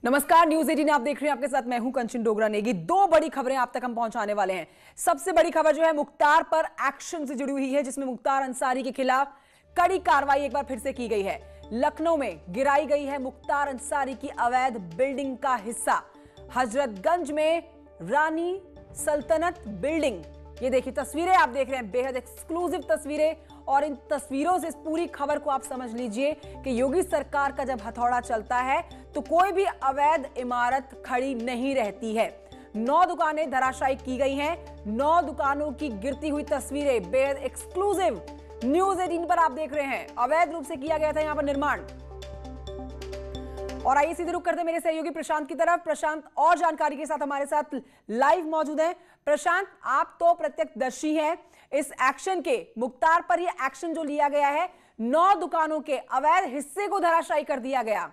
नमस्कार, न्यूज 18 आप देख रहे हैं। आपके साथ मैं हूं कंचन डोगरा नेगी। दो बड़ी खबरें आप तक हम पहुंचाने वाले हैं। सबसे बड़ी खबर जो है मुख्तार पर एक्शन से जुड़ी हुई है, जिसमें मुख्तार अंसारी के खिलाफ कड़ी कार्रवाई एक बार फिर से की गई है। लखनऊ में गिराई गई है मुख्तार अंसारी की अवैध बिल्डिंग का हिस्सा। हजरतगंज में रानी सल्तनत बिल्डिंग, ये देखिए तस्वीरें आप देख रहे हैं, बेहद एक्सक्लूसिव तस्वीरें। और इन तस्वीरों से इस पूरी खबर को आप समझ लीजिए कि योगी सरकार का जब हथौड़ा चलता है तो कोई भी अवैध इमारत खड़ी नहीं रहती है। 9 दुकानें धराशायी की गई हैं। 9 दुकानों की गिरती हुई तस्वीरें बेहद एक्सक्लूसिव न्यूज 18 पर आप देख रहे हैं। अवैध रूप से किया गया था यहां पर निर्माण। और आइए सीधे रुक करते मेरे सहयोगी प्रशांत की तरफ। प्रशांत और जानकारी के साथ हमारे साथ लाइव मौजूद है। प्रशांत, आप तो प्रत्यक्षदर्शी हैं इस एक्शन के। मुख्तार पर यह एक्शन जो लिया गया है, 9 दुकानों के अवैध हिस्से को धराशायी कर दिया गया।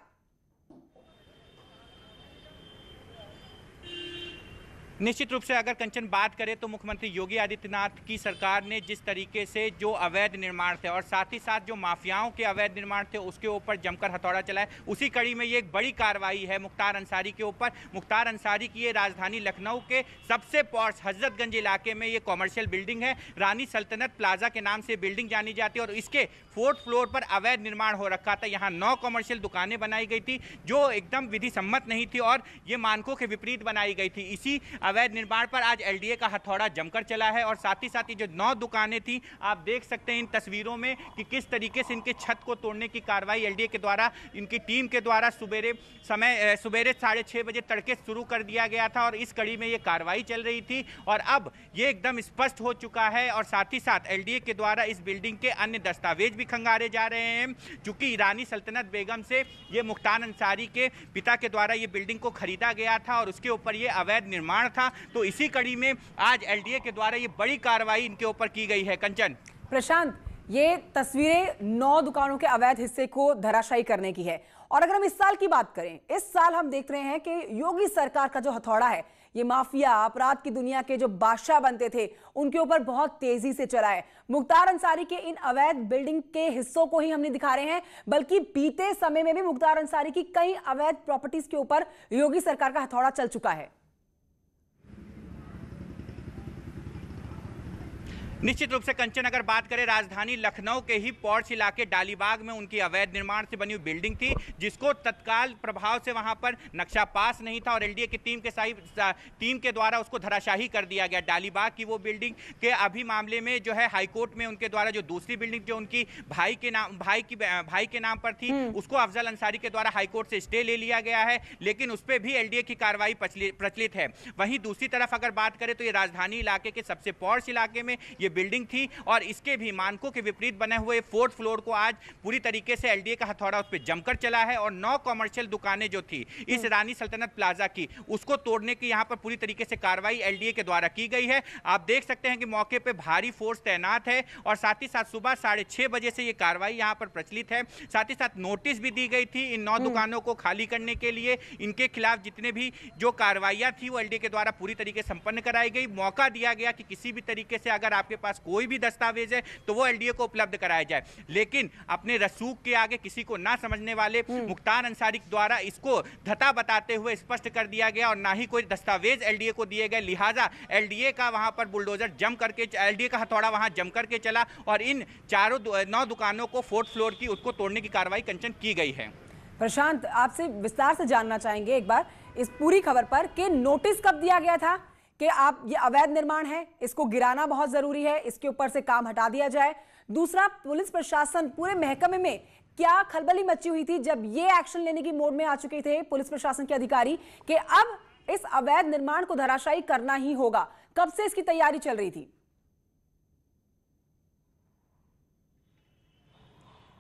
निश्चित रूप से अगर कंचन बात करें तो मुख्यमंत्री योगी आदित्यनाथ की सरकार ने जिस तरीके से जो अवैध निर्माण थे और साथ ही साथ जो माफियाओं के अवैध निर्माण थे उसके ऊपर जमकर हथौड़ा चलाए, उसी कड़ी में ये एक बड़ी कार्रवाई है मुख्तार अंसारी के ऊपर। मुख्तार अंसारी की ये राजधानी लखनऊ के सबसे पॉश हजरतगंज इलाके में ये कॉमर्शियल बिल्डिंग है। रानी सल्तनत प्लाजा के नाम से बिल्डिंग जानी जाती है और इसके 4th फ्लोर पर अवैध निर्माण हो रखा था। यहाँ 9 कॉमर्शियल दुकानें बनाई गई थी जो एकदम विधि सम्मत नहीं थी और ये मानकों के विपरीत बनाई गई थी। इसी अवैध निर्माण पर आज एलडीए का हथौड़ा जमकर चला है और साथ ही साथ ये जो 9 दुकानें थी, आप देख सकते हैं इन तस्वीरों में कि किस तरीके से इनके छत को तोड़ने की कार्रवाई एलडीए के द्वारा, इनकी टीम के द्वारा सुबेरे 6:30 बजे तड़के शुरू कर दिया गया था और इस कड़ी में ये कार्रवाई चल रही थी। और अब ये एकदम स्पष्ट हो चुका है और साथ ही साथ एलडीए के द्वारा इस बिल्डिंग के अन्य दस्तावेज भी खंगारे जा रहे हैं, क्योंकि रानी सल्तनत बेगम से ये मुख्तार अंसारी के पिता के द्वारा ये बिल्डिंग को खरीदा गया था और उसके ऊपर ये अवैध निर्माण था। तो इसी कड़ी में आज एलडीए के द्वारा ये बड़ी कार्रवाई इनके ऊपर की गई है। कंचन। प्रशांत, ये तस्वीरें 9 दुकानों के अवैध हिस्से को धराशायी करने की है। और अगर हम इस साल की बात करें, इस साल हम देख रहे हैं कि योगी सरकार का जो हथौड़ा है, ये माफिया अपराध की दुनिया के जो बादशाह बनते थे उनके ऊपर बहुत तेजी से चला है। मुख्तार अंसारी के इन अवैध बिल्डिंग के हिस्सों को ही हमने दिखा रहे हैं, बल्कि बीते समय में भी मुख्तार अंसारी की कई अवैध प्रॉपर्टीज के ऊपर योगी सरकार का हथौड़ा चल चुका है। निश्चित रूप से कंचन, अगर बात करें राजधानी लखनऊ के ही पॉश इलाके डालीबाग में उनकी अवैध निर्माण से बनी हुई बिल्डिंग थी, जिसको तत्काल प्रभाव से वहां पर नक्शा पास नहीं था और एलडीए की टीम के द्वारा उसको धराशाही कर दिया गया। डालीबाग की वो बिल्डिंग के अभी मामले में जो है हाईकोर्ट में उनके द्वारा जो दूसरी बिल्डिंग जो उनकी भाई के नाम पर थी, उसको अफजल अंसारी के द्वारा हाईकोर्ट से स्टे ले लिया गया है, लेकिन उस पर भी एलडीए की कार्रवाई प्रचलित है। वहीं दूसरी तरफ अगर बात करें तो ये राजधानी इलाके के सबसे पॉश इलाके में ये बिल्डिंग थी और इसके भी मानकों के विपरीत बने हुए 4th फ्लोर को आज पूरी तरीके से एलडीए का हथौड़ा उस पर जमकर चला है और 9 कॉमर्शियल दुकानें जो थी इस रानी सल्तनत प्लाजा की, उसको तोड़ने की यहां पर पूरी तरीके से कार्रवाई एलडीए के द्वारा की गई है। आप देख सकते हैं कि मौके पे भारी फोर्स तैनात है और साथ ही साथ सुबह 6:30 बजे से ये कार्रवाई यहां पर प्रचलित है। साथ ही साथ नोटिस भी दी गई थी इन 9 दुकानों को खाली करने के लिए। इनके खिलाफ जितने भी जो कार्रवाइयां थी वो एलडीए के द्वारा पूरी तरीके से संपन्न कराई गई। मौका दिया गया कि किसी भी तरीके से अगर आपके पास कोई भी दस्तावेज है तो वो एलडीए को उपलब्ध कराया जाए, लेकिन अपने रसूख के आगे किसी को ना समझने वाले मुख्तार अंसारी द्वारा इसको धता बताते हुए स्पष्ट कर दिया गया और ना ही कोई दस्तावेज एलडीए को दिए गए। लिहाजा एलडीए का वहां पर बुलडोजर एलडीए का हथौड़ा वहां जम करके चला और इन 9 दुकानों को 4th फ्लोर की उसको तोड़ने की कार्रवाई कंचन की गई है। प्रशांत, आपसे विस्तार से जानना चाहेंगे एक बार इस पूरी खबर पर कि नोटिस कब दिया गया था कि आप ये अवैध निर्माण है, इसको गिराना बहुत जरूरी है, इसके ऊपर से काम हटा दिया जाए। दूसरा, पुलिस प्रशासन पूरे महकमे में क्या खलबली मची हुई थी जब ये एक्शन लेने की मोड में आ चुके थे पुलिस प्रशासन के अधिकारी कि अब इस अवैध निर्माण को धराशायी करना ही होगा? कब से इसकी तैयारी चल रही थी?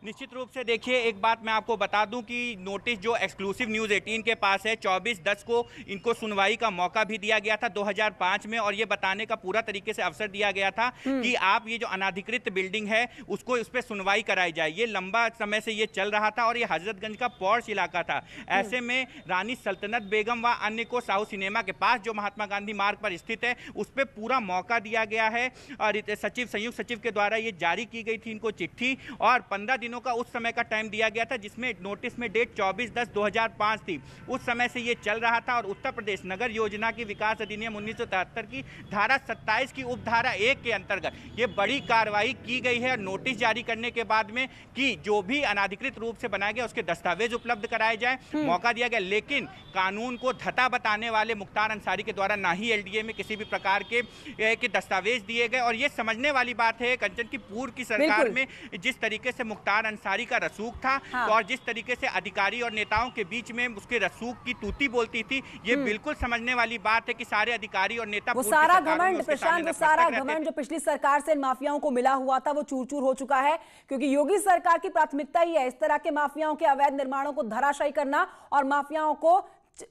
निश्चित रूप से देखिए, एक बात मैं आपको बता दूं कि नोटिस जो एक्सक्लूसिव न्यूज़ 18 के पास है, 24/10 को इनको सुनवाई का मौका भी दिया गया था 2005 में और ये बताने का पूरा तरीके से अवसर दिया गया था कि आप ये जो अनाधिकृत बिल्डिंग है उसको उस पर सुनवाई कराई जाए। ये लंबा समय से ये चल रहा था और ये हजरतगंज का पॉश इलाका था। ऐसे में रानी सल्तनत बेगम व अन्य को साहू सिनेमा के पास जो महात्मा गांधी मार्ग पर स्थित है उस पर पूरा मौका दिया गया है और संयुक्त सचिव के द्वारा ये जारी की गई थी इनको चिट्ठी और 15 दिनों दिनों का उस समय का टाइम दिया गया था, जिसमें नोटिस में डेट 24/10/2005 थी। उस समय से ये चल रहा था और उत्तर प्रदेश नगर योजना की विकास अधिनियम 1973 की धारा 27 की उपधारा 1 के अंतर्गत ये बड़ी कार्रवाई की गई है। नोटिस जारी करने के बाद में कि जो भी अनाधिकृत रूप से बनाया गया उसके दस्तावेज उपलब्ध कराए जाए, मौका दिया गया। लेकिन कानून को धता बताने वाले मुख्तार अंसारी के द्वारा ना ही एलडीए में किसी भी प्रकार के दस्तावेज दिए गए। और ये समझने वाली बात है कंचन की पूर्व की सरकार में जिस तरीके से मुख्तार अंसारी का रसूख था, हाँ। और जिस तरीके से अधिकारी और नेताओं के बीच में उसके रसूख की तूती बोलती थी, ये बिल्कुल समझने वाली बात है कि सारे अधिकारी और नेता वो सारा घमंड प्रशांत, वो सारा घमंड जो पिछली सरकार से माफियाओं को मिला हुआ था वो चूर-चूर हो चुका है, क्योंकि योगी सरकार की प्राथमिकता ही है इस तरह के माफियाओं के अवैध निर्माणों को धराशायी करना और माफियाओं को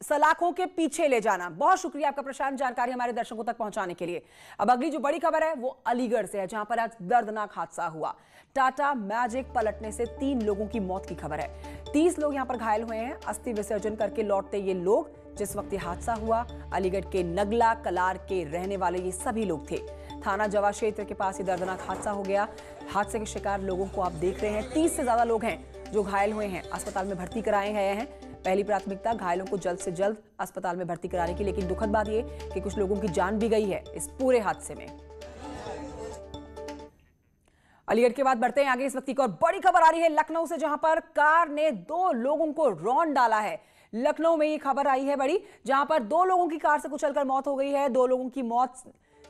सलाखों के पीछे ले जाना। बहुत शुक्रिया आपका प्रशांत, जानकारी हमारे दर्शकों तक पहुंचाने के लिए। अब अगली जो बड़ी खबर है वो अलीगढ़ से है, जहां पर आज दर्दनाक हादसा हुआ। टाटा मैजिक पलटने से 3 लोगों की मौत की खबर है। 30 लोग यहां पर घायल हुए हैं। अस्थि विसर्जन करके लौटते ये लोग, जिस वक्त ये हादसा हुआ, अलीगढ़ के नगला कलार के रहने वाले ये सभी लोग थे। थाना जवा क्षेत्र के पास ये दर्दनाक हादसा हो गया। हादसे के शिकार लोगों को आप देख रहे हैं, 30 से ज्यादा लोग हैं जो घायल हुए हैं, अस्पताल में भर्ती कराए गए हैं। पहली प्राथमिकता घायलों को जल्द से जल्द अस्पताल में भर्ती कराने की, लेकिन दुखद बात ये कि कुछ लोगों की जान भी गई है इस पूरे हादसे में। अलीगढ़ के बाद बढ़ते हैं आगे। इस वक्त की और बड़ी खबर आ रही है लखनऊ से, जहां पर कार ने 2 लोगों को रौंद डाला है। लखनऊ में ये खबर आई है बड़ी, जहां पर 2 लोगों की कार से कुचलकर मौत हो गई है। 2 लोगों की मौत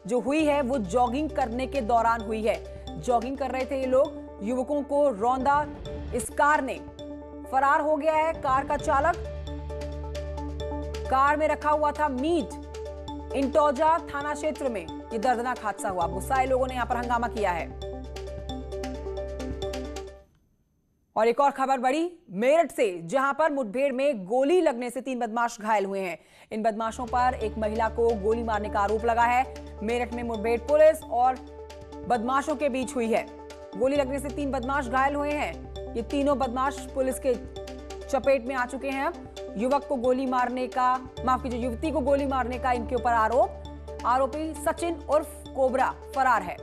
जो हुई है वो जॉगिंग करने के दौरान हुई है। जॉगिंग कर रहे थे ये लोग, युवकों को रौंदा इस कार ने। फरार हो गया है कार का चालक। कार में रखा हुआ था मीट। इंटौजा थाना क्षेत्र में ये दर्दनाक हादसा हुआ। गुस्साए लोगों ने यहां पर हंगामा किया है। और एक और खबर बड़ी मेरठ से, जहां पर मुठभेड़ में गोली लगने से 3 बदमाश घायल हुए हैं। इन बदमाशों पर एक महिला को गोली मारने का आरोप लगा है। मेरठ में मुठभेड़ पुलिस और बदमाशों के बीच हुई है। गोली लगने से 3 बदमाश घायल हुए हैं। ये तीनों बदमाश पुलिस के चपेट में आ चुके हैं। अब युवक को गोली मारने का, माफ कीजिए, युवती को गोली मारने का इनके ऊपर आरोप। आरोपी सचिन उर्फ कोबरा फरार है।